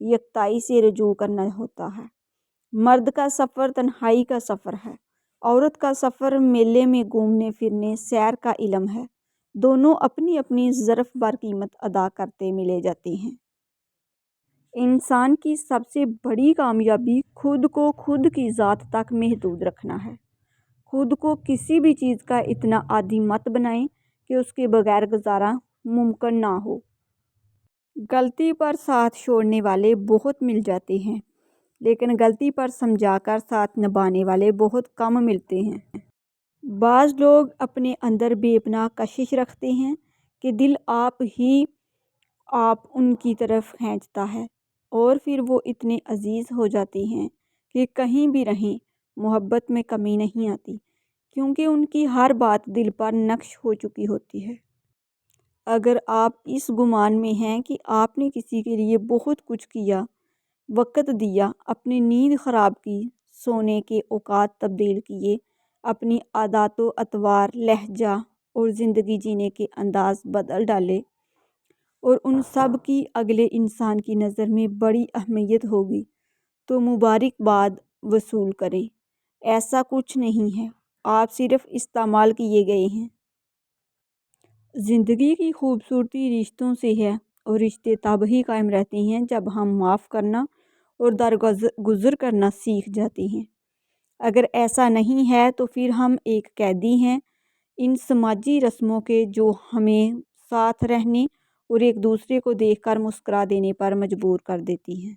یکتائی سے رجوع کرنا ہوتا ہے۔ مرد کا سفر تنہائی کا سفر ہے، عورت کا سفر میلے میں گھومنے پھرنے سیر کا علم ہے۔ دونوں اپنی اپنی ظرف بار قیمت ادا کرتے ملے جاتے ہیں۔ انسان کی سب سے بڑی کامیابی خود کو خود کی ذات تک محدود رکھنا ہے۔ خود کو کسی بھی چیز کا اتنا عادی مت بنائیں کہ اس کے بغیر گزارا ممکن نہ ہو۔ غلطی پر ساتھ چھوڑنے والے بہت مل جاتے ہیں، لیکن غلطی پر سمجھا کر ساتھ نبھانے والے بہت کم ملتے ہیں۔ بعض لوگ اپنے اندر بے پناہ کشش رکھتے ہیں کہ دل آپ ان کی طرف کھینچتا ہے، اور پھر وہ اتنے عزیز ہو جاتے ہیں کہ کہیں بھی رہیں محبت میں کمی نہیں آتی، کیونکہ ان کی ہر بات دل پر نقش ہو چکی ہوتی ہے۔ اگر آپ اس گمان میں ہیں کہ آپ نے کسی کے لیے بہت کچھ کیا، وقت دیا، اپنی نیند خراب کی، سونے کے اوقات تبدیل کیے، اپنی عادات و اطوار، لہجہ اور زندگی جینے کے انداز بدل ڈالے، اور ان سب کی اگلے انسان کی نظر میں بڑی اہمیت ہوگی، تو مبارکباد وصول کریں۔ ایسا کچھ نہیں ہے، آپ صرف استعمال کیے گئے ہیں۔ زندگی کی خوبصورتی رشتوں سے ہے، اور رشتے تب ہی قائم رہتے ہیں جب ہم معاف کرنا اور درگزر کرنا سیکھ جاتے ہیں۔ اگر ایسا نہیں ہے تو پھر ہم ایک قیدی ہیں ان سماجی رسموں کے، جو ہمیں ساتھ رہنے اور ایک دوسرے کو دیکھ کر مسکرا دینے پر مجبور کر دیتی ہیں۔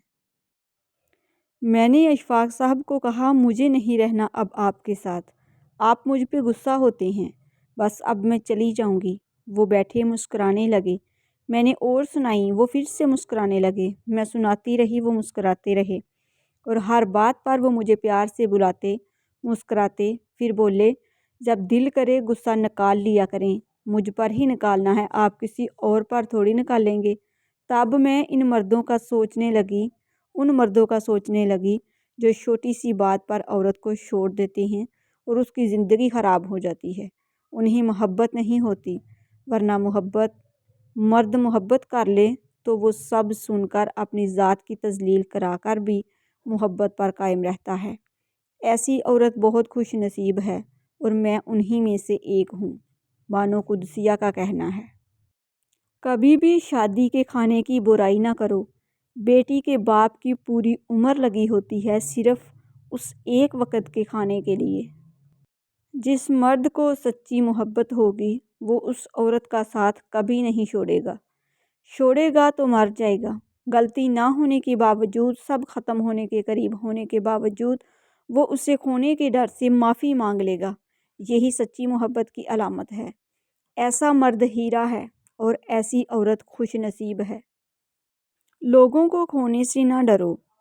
میں نے اشفاق صاحب کو کہا، مجھے نہیں رہنا اب آپ کے ساتھ، آپ مجھ پہ غصہ ہوتے ہیں، بس اب میں چلی جاؤں گی۔ وہ بیٹھے مسکرانے لگے۔ میں نے اور سنائی، وہ پھر سے مسکرانے لگے۔ میں سناتی رہی، وہ مسکراتے رہے، اور ہر بات پر وہ مجھے پیار سے بلاتے، مسکراتے، پھر بولے، جب دل کرے غصہ نکال لیا کریں، مجھ پر ہی نکالنا ہے، آپ کسی اور پر تھوڑی نکالیں گے۔ تب میں ان مردوں کا سوچنے لگی جو چھوٹی سی بات پر عورت کو چھوڑ دیتے ہیں اور اس کی زندگی خراب ہو جاتی ہے۔ انہیں محبت نہیں ہوتی، ورنہ مرد محبت کر لے تو وہ سب سن کر اپنی ذات کی تذلیل کرا کر بھی محبت پر قائم رہتا ہے۔ ایسی عورت بہت خوش نصیب ہے، اور میں انہی میں سے ایک ہوں۔ بانو قدسیہ کا کہنا ہے۔ کبھی بھی شادی کے کھانے کی برائی نہ کرو۔ بیٹی کے باپ کی پوری عمر لگی ہوتی ہے صرف اس ایک وقت کے کھانے کے لیے۔ جس مرد کو سچی محبت ہوگی وہ اس عورت کا ساتھ کبھی نہیں چھوڑے گا تو مر جائے گا۔ غلطی نہ ہونے کے باوجود، سب ختم ہونے کے قریب ہونے کے باوجود وہ اسے کھونے کے ڈر سے معافی مانگ لے گا۔ یہی سچی محبت کی علامت ہے۔ ایسا مرد ہیرا ہے، اور ایسی عورت خوش نصیب ہے۔ لوگوں کو کھونے سے نہ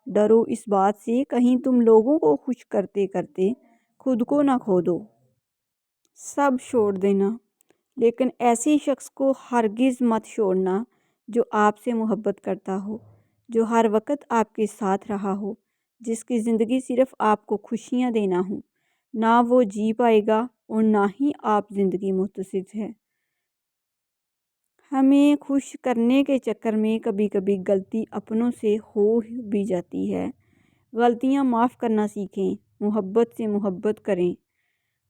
ڈرو اس بات سے کہیں تم لوگوں کو خوش کرتے کرتے خود کو نہ کھو دو۔ سب چھوڑ دینا، لیکن ایسے شخص کو ہرگز مت چھوڑنا جو آپ سے محبت کرتا ہو، جو ہر وقت آپ کے ساتھ رہا ہو، جس کی زندگی صرف آپ کو خوشیاں دینا ہو۔ نہ وہ جی پائے گا اور نہ ہی آپ زندگی متصد ہے۔ ہمیں خوش کرنے کے چکر میں کبھی کبھی غلطی اپنوں سے ہو بھی جاتی ہے۔ غلطیاں معاف کرنا سیکھیں، محبت سے محبت کریں،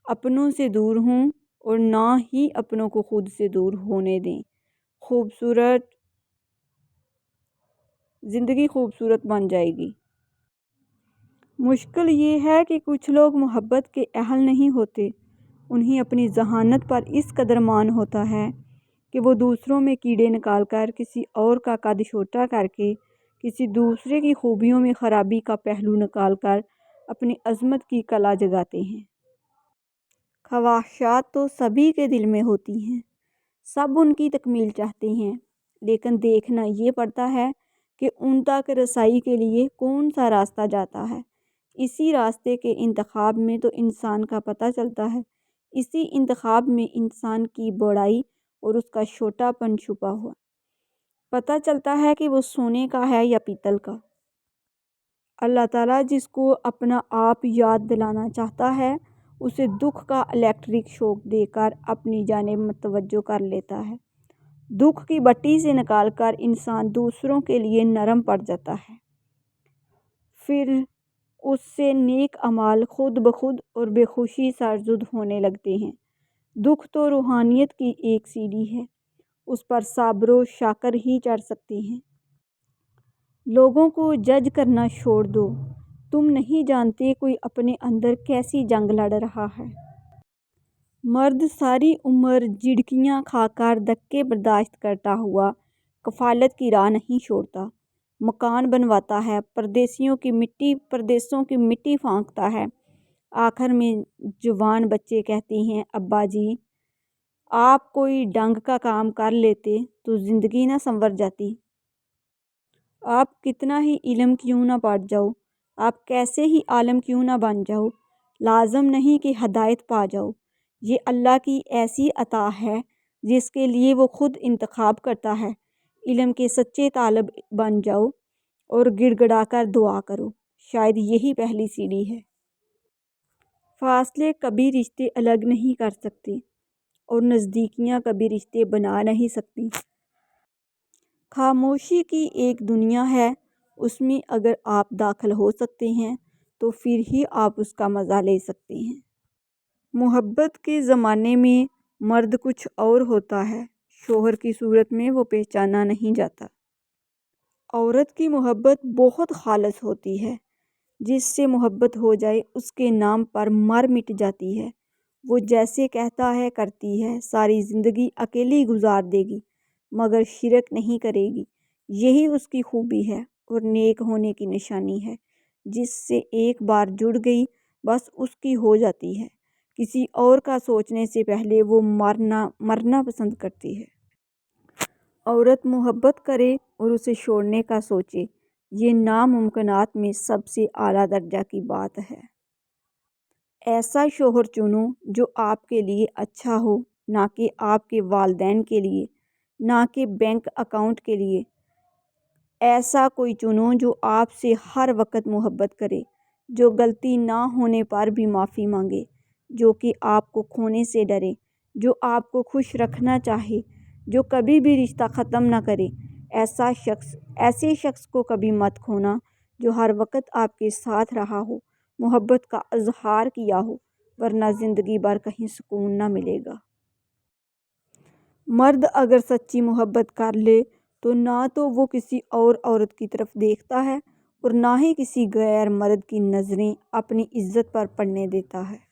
اپنوں سے دور ہوں اور نہ ہی اپنوں کو خود سے دور ہونے دیں۔ زندگی خوبصورت بن جائے گی۔ مشکل یہ ہے کہ کچھ لوگ محبت کے اہل نہیں ہوتے۔ انہیں اپنی ذہانت پر اس قدر مان ہوتا ہے کہ وہ دوسروں میں کیڑے نکال کر، کسی اور کا قد چھوٹا کر کے، کسی دوسرے کی خوبیوں میں خرابی کا پہلو نکال کر اپنی عظمت کی کلا جگاتے ہیں۔ خواہشات تو سبھی کے دل میں ہوتی ہیں، سب ان کی تکمیل چاہتے ہیں، لیکن دیکھنا یہ پڑتا ہے کہ ان تک رسائی کے لیے کون سا راستہ جاتا ہے۔ اسی راستے کے انتخاب میں تو انسان کا پتہ چلتا ہے، اسی انتخاب میں انسان کی بڑائی اور اس کا چھوٹا پن چھپا ہوا پتہ چلتا ہے کہ وہ سونے کا ہے یا پیتل کا۔ اللہ تعالیٰ جس کو اپنا آپ یاد دلانا چاہتا ہے، اسے دکھ کا الیکٹرک شوک دے کر اپنی جانب متوجہ کر لیتا ہے۔ دکھ کی بٹی سے نکال کر انسان دوسروں کے لیے نرم پڑ جاتا ہے، پھر اس سے نیک اعمال خود بخود اور بے خوشی سرزد ہونے لگتے ہیں۔ دکھ تو روحانیت کی ایک سیڑھی ہے، اس پر صابر و شاکر ہی چڑھ سکتے ہیں۔ لوگوں کو جج کرنا چھوڑ دو، تم نہیں جانتے کوئی اپنے اندر کیسی جنگ لڑ رہا ہے۔ مرد ساری عمر جھڑکیاں کھا کر دھکے برداشت کرتا ہوا کفالت کی راہ نہیں چھوڑتا، مکان بنواتا ہے، پردیسوں کی مٹی پھانکتا ہے، آخر میں جوان بچے کہتے ہیں ابا جی آپ کوئی ڈنگ کا کام کر لیتے تو زندگی نہ سنور جاتی۔ آپ کتنا ہی علم کیوں نہ پڑھ جاؤ، آپ کیسے ہی عالم کیوں نہ بن جاؤ، لازم نہیں کہ ہدایت پا جاؤ، یہ اللہ کی ایسی عطا ہے جس کے لیے وہ خود انتخاب کرتا ہے۔ علم کے سچے طالب بن جاؤ اور گڑ گڑا کر دعا کرو، شاید یہی پہلی سیڑھی ہے۔ فاصلے کبھی رشتے الگ نہیں کر سکتے اور نزدیکیاں کبھی رشتے بنا نہیں سکتی۔ خاموشی کی ایک دنیا ہے، اس میں اگر آپ داخل ہو سکتے ہیں تو پھر ہی آپ اس کا مزہ لے سکتے ہیں۔ محبت کے زمانے میں مرد کچھ اور ہوتا ہے، شوہر کی صورت میں وہ پہچانا نہیں جاتا۔ عورت کی محبت بہت خالص ہوتی ہے، جس سے محبت ہو جائے اس کے نام پر مر مٹ جاتی ہے، وہ جیسے کہتا ہے کرتی ہے، ساری زندگی اکیلی گزار دے گی مگر شرک نہیں کرے گی، یہی اس کی خوبی ہے اور نیک ہونے کی نشانی ہے۔ جس سے ایک بار جڑ گئی بس اس کی ہو جاتی ہے، کسی اور کا سوچنے سے پہلے وہ مرنا پسند کرتی ہے۔ عورت محبت کرے اور اسے چھوڑنے کا سوچے، یہ ناممکنات میں سب سے اعلیٰ درجہ کی بات ہے۔ ایسا شوہر چنو جو آپ کے لیے اچھا ہو، نہ کہ آپ کے والدین کے لیے، نہ کہ بینک اکاؤنٹ کے لیے۔ ایسا کوئی چنو جو آپ سے ہر وقت محبت کرے، جو غلطی نہ ہونے پر بھی معافی مانگے، جو کہ آپ کو کھونے سے ڈرے، جو آپ کو خوش رکھنا چاہے، جو کبھی بھی رشتہ ختم نہ کرے۔ ایسے شخص کو کبھی مت کھونا جو ہر وقت آپ کے ساتھ رہا ہو، محبت کا اظہار کیا ہو، ورنہ زندگی بھر کہیں سکون نہ ملے گا۔ مرد اگر سچی محبت کر لے تو نہ تو وہ کسی اور عورت کی طرف دیکھتا ہے اور نہ ہی کسی غیر مرد کی نظریں اپنی عزت پر پڑنے دیتا ہے۔